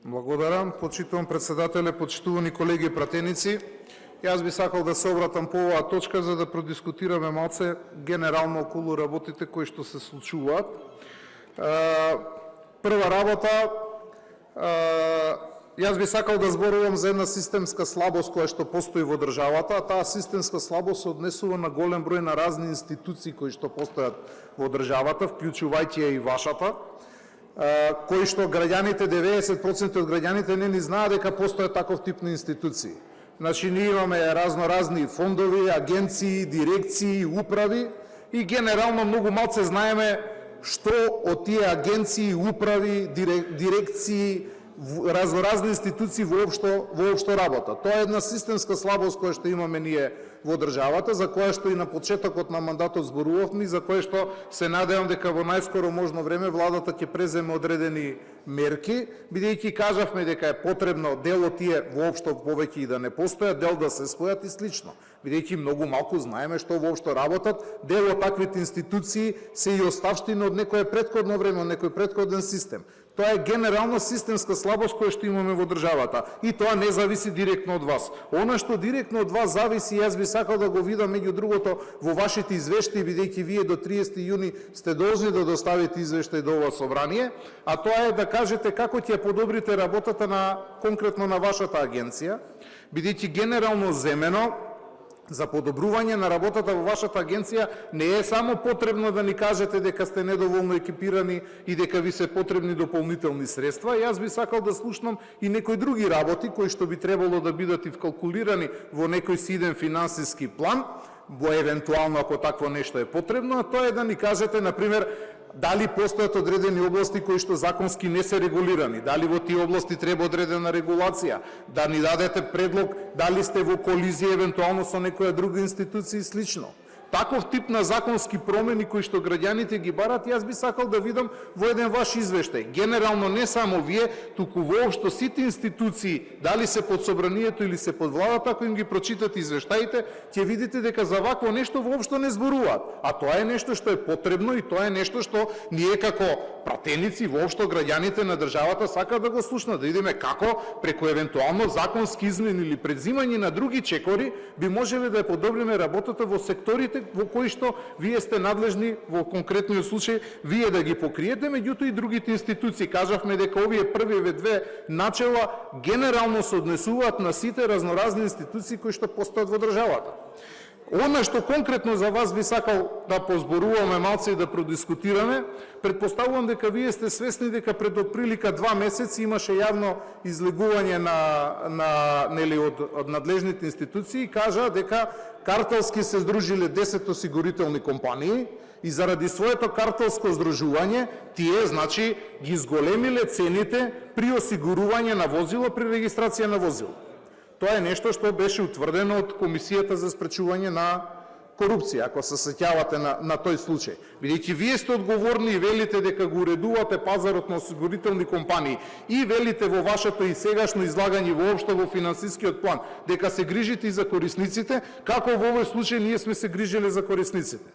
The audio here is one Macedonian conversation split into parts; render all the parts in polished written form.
Благодарам, почитувам председателе, почитувани колеги и пратеници. Јас би сакал да се обратам по оваа точка за да продискутираме малце генерално околу работите кои што се случуваат. Прва работа, јас би сакал да зборувам за една системска слабост која што постои во државата, а таа системска слабост се однесува на голем број на разни институции кои што постојат во државата, вклучувајќи ја и вашата, кои што граѓаните, 90% од граѓаните не ни знаат дека постојат таков тип на институции. Значи, ние имаме разни фондови, агенции, дирекции, управи и генерално многу малце знаеме што од тие агенции, управи, дирекции, разни институции воопшто работа. Тоа е една системска слабост која што имаме ние во државата, за која што и на почетокот на мандатот зборувавме и за која што се надевам дека во најскоро можно време владата ќе преземе одредени мерки, бидејќи кажавме дека е потребно дел од тие воопшто повеќе и да не постојат, дел да се спојат и слично. Бидејќи многу малку знаеме што воопшто работат, дел од таквите институции се и оставштина од некое претходно време, од некој претходен систем. Тоа е генерална системска слабост која што имаме во државата и тоа не зависи директно од вас. Она што директно од вас зависи, јас би сакал да го видам меѓу другото во вашите извештаи, бидејќи вие до 30 јуни сте должни да доставите извештај до ова собрание, а тоа е да кажете како ќе подобрите работата на конкретно на вашата агенција, бидејќи генерално земено за подобрување на работата во вашата агенција не е само потребно да ни кажете дека сте недоволно екипирани и дека ви се потребни дополнителни средства. Јас би сакал да слушнам и некои други работи кои што би требало да бидат и вкалкулирани во некој сиден финансиски план, во евентуално ако такво нешто е потребно, а тоа е да ни кажете, например, дали постојат одредени области кои што законски не се регулирани, дали во тие области треба одредена регулација, да ни дадете предлог дали сте во колизија евентуално со некоја друга институција и слично. Таков тип на законски промени кои што граѓаните ги барат, јас би сакал да видам во еден ваш извештај. Генерално не само вие, туку воопшто сите институции, дали се под собранието или се под владата, ако им ги прочитате извештаите, ќе видите дека за вакво нешто воопшто не зборуваат. А тоа е нешто што е потребно и тоа е нешто што ние како пратеници, воопшто граѓаните на државата сакаат да го слушнат, да видиме како преку евентуално законски измени или предзимање на други чекори би можеле да подобриме работата во секторите во кои што вие сте надлежни во конкретниот случај вие да ги покриете, меѓутоа и другите институции. Кажавме дека овие првиве две начела генерално се однесуваат на сите разноразни институции кои што постојат во државата. Она што конкретно за вас би сакал да позборуваме малце и да продискутираме, предпоставувам дека вие сте свесни дека пред отприлика 2 месеци имаше јавно излегување од надлежните институции и кажа дека картелски се здружиле 10 осигурителни компании и заради своето картелско здружување тие, значи, ги зголемиле цените при осигурување на возило, при регистрација на возило. Тоа е нешто што беше утврдено од Комисијата за спречување на корупција, ако се сеќавате на тој случај. Бидејќи вие сте одговорни и велите дека го уредувате пазарот на осигурителни компании и велите во вашето и сегашно излагање воопшто во финансискиот план дека се грижите и за корисниците, како во овој случај ние сме се грижеле за корисниците.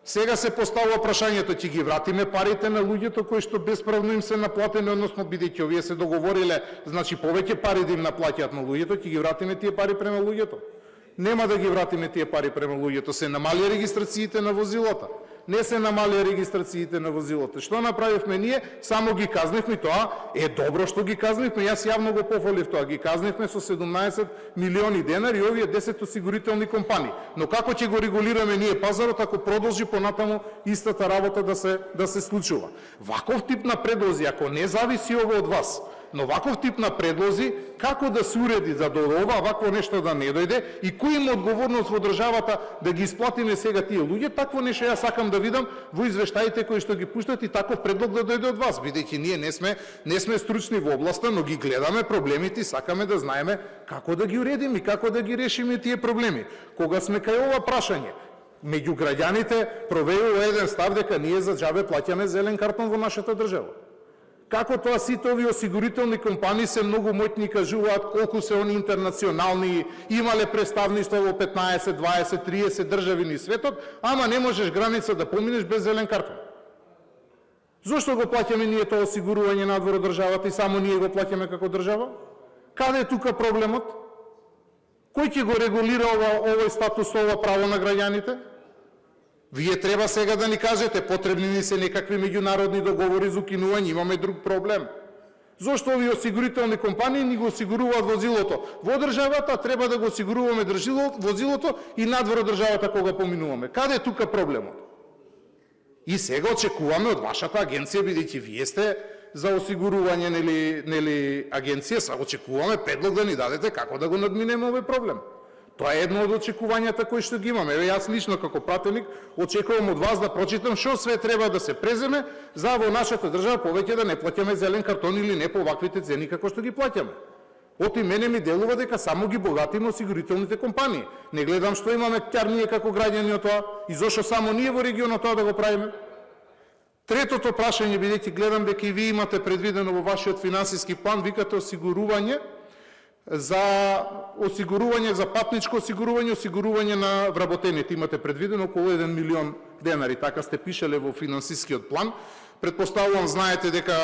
Сега се поставува прашањето, ќе ги вратиме парите на луѓето кои што бесправно им се наплатени, односно бидејќи овие се договориле, значи повеќе пари да им наплаќаат на луѓето, ќе ги вратиме тие пари према луѓето. Нема да ги вратиме тие пари према луѓето, се намали регистрациите на возилата. Не се намали регистрациите на возилата. Што направивме ние? Само ги казнивме, тоа е добро што ги казнивме, јас јавно го пофалив тоа, ги казнивме со 17 милиони денари и овие 10 осигурителни компании. Но како ќе го регулираме ние пазарот ако продолжи понатаму истата работа да се случува? Ваков тип на предлози, ако не зависи ово од вас, но ваков тип на предлози, како да се уреди за до ова вакво нешто да не дојде и кој има одговорност во државата да ги исплатиме сега тие луѓе, такво нешто јас сакам да видам во извештаите кои што ги пуштат и таков предлог да дојде од вас, бидејќи ние не сме стручни во областа, но ги гледаме проблемите и сакаме да знаеме како да ги уредиме и како да ги решиме тие проблеми. Кога сме кај ова прашање, меѓу граѓаните провеува еден став дека ние за џабе плаќаме зелен картон во нашата држава. Како тоа сите овие осигурителни компании се многу моќни, кажуваат колку се они интернационални, имале представништва во 15, 20, 30 држави низ светот, ама не можеш граница да поминеш без зелен картон. Зошто го плаќаме ние тоа осигурување надвор од државата и само ние го плаќаме како држава? Каде е тука проблемот? Кој ќе го регулира овој статус, ова право на граѓаните? Вие треба сега да ни кажете, потребни ни се некакви меѓународни договори за укинување, имаме друг проблем. Зошто овие осигурителни компании ни го осигуруваат возилото во државата, треба да го осигуруваме возилото и надвор од државата кога поминуваме? Каде е тука проблемот? И сега очекуваме од вашата агенција, бидејќи вие сте за осигурување, нели агенција, сега очекуваме предлог да ни дадете како да го надминеме овој проблем. Тоа е едно од очекувањата кои што ги имаме. Еве јас лично како пратеник очекувам од вас да прочитам што све треба да се преземе за во нашата држава повеќе да не плаќаме зелен картон или не по ваквите цени како што ги плаќаме. Оти мене ми делува дека само ги богатиме осигурителните компании. Не гледам што имаме ќар ние како граѓани од тоа и зошто само ние во регионот тоа да го правиме. Третото прашање, бидејќи гледам дека и вие имате предвидено во вашиот финансиски план, викате осигурување за патничко осигурување на вработените. Имате предвидено околу 1 милион денари, така сте пишале во финансискиот план. Предпоставувам знаете дека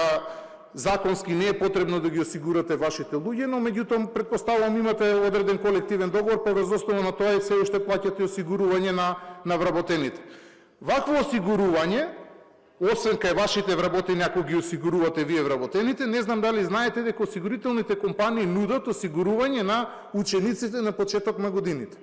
законски не е потребно да ги осигурате вашите луѓе, но меѓутоа предпоставувам имате одреден колективен договор, па врз основа на тоа се уште плаќате осигурување на вработените. Вакво осигурување, освен кај вашите вработени, ако ги осигурувате вие вработените, не знам дали знаете дека осигурителните компании нудат осигурување на учениците на почеток на годините.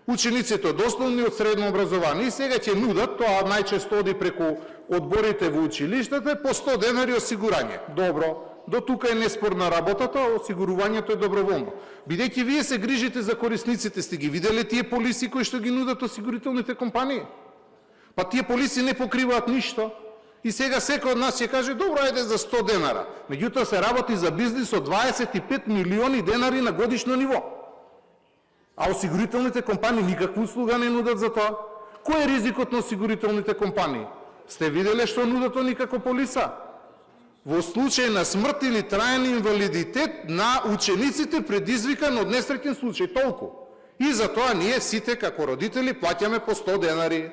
Учениците од основно и од средно образование и сега ќе нудат, тоа најчесто оди преку одборите во училиштата, по 100 денари осигурање. Добро, до тука е неспорна работата, осигурувањето е доброволно. Бидејќи вие се грижите за корисниците, сте ги виделе тие полиси кои што ги нудат осигурителните компании? Па тие полиси не покриваат ништо. И сега секој од нас ќе каже, добро, ајде за 100 денара. Меѓутоа се работи за бизнис од 25 милиони денари на годишно ниво. А осигурителните компании никаква услуга не нудат за тоа. Кој е ризикот на осигурителните компании? Сте виделе што нудат они како полиса? Во случај на смрт или траен инвалидитет на учениците предизвикан од несреќен случај, толку. И за тоа ние сите како родители плаќаме по 100 денари.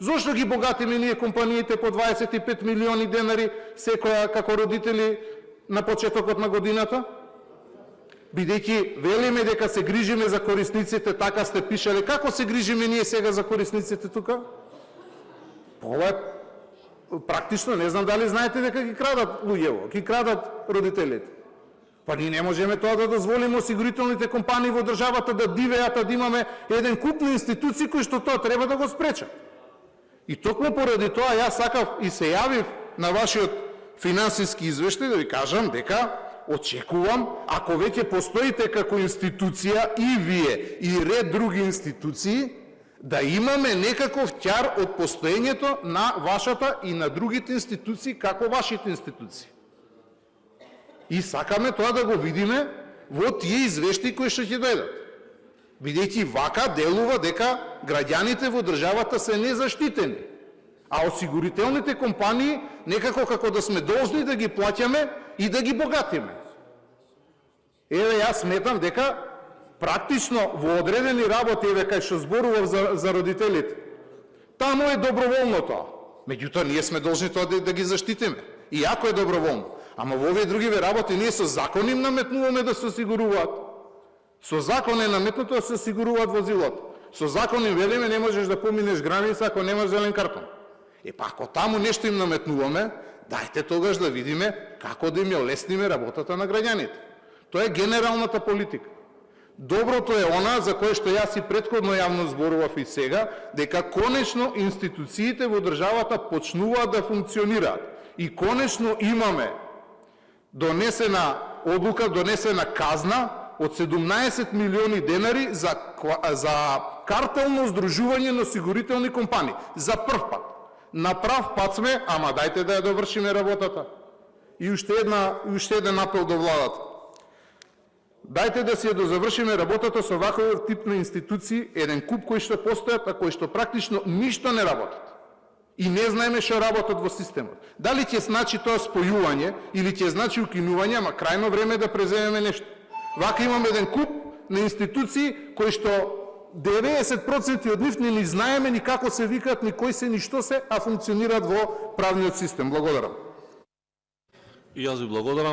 Зошто ги богатиме ние компаниите по 25 милиони денари секоја како родители на почетокот на годината? Бидејќи велиме дека се грижиме за корисниците, така сте пишале. Како се грижиме ние сега за корисниците тука? Ова е практично, не знам дали знаете дека ги крадат луѓево, ги крадат родителите. Па ние не можеме тоа да дозволиме осигурителните компании во државата да дивеат, да имаме еден куп на институции кои што тоа треба да го спречат. И токму поради тоа јас сакав и се јавив на вашиот финансиски извештај да ви кажам дека очекувам, ако веќе постоите како институција и вие и ред други институции, да имаме некаков ќар од постоењето на вашата и на другите институции како вашите институции. И сакаме тоа да го видиме во тие извештаи кои што ќе дојдат. Бидејќи вака делува дека граѓаните во државата се незаштитени, а осигурителните компании некако како да сме должни да ги плаќаме и да ги богатиме. Еве јас сметам дека практично во одредени работи, еве кај што зборував за родителите, таму е доброволно тоа. Меѓутоа ние сме должни тоа да ги заштитиме. И ако е доброволно. Ама во овие другиве работи ние со закон им наметнуваме да се осигуруваат. Со закон е наметнуто да се осигуруваат возилото. Со закон им велиме не можеш да поминеш граница ако немаш зелен картон. Па ако таму нешто им наметнуваме, дајте тогаш да видиме како да им ја лесниме работата на граѓаните. Тоа е генералната политика. Доброто е она за кое што јас и претходно јавно зборував и сега, дека конечно институциите во државата почнуваат да функционираат. И конечно имаме донесена одлука, донесена казна од 17 милиони денари за картелно здружување на осигурителни компании. За прв пат. На прав пат сме, ама дајте да ја довршиме работата. И уште еден апел до владата. Дајте да си ја дозавршиме работата со ваков тип на институции, еден куп кои што постојат, а кои што практично ништо не работат. И не знаеме што работат во системот. Дали ќе значи тоа спојување или ќе значи укинување, ама крајно време да преземеме нешто. Вака имаме еден куп на институции кои што 90% од нив ни знаеме ни како се викаат, ни кои се, ни што се, а функционираат во правниот систем. Благодарам. И јас ви благодарам.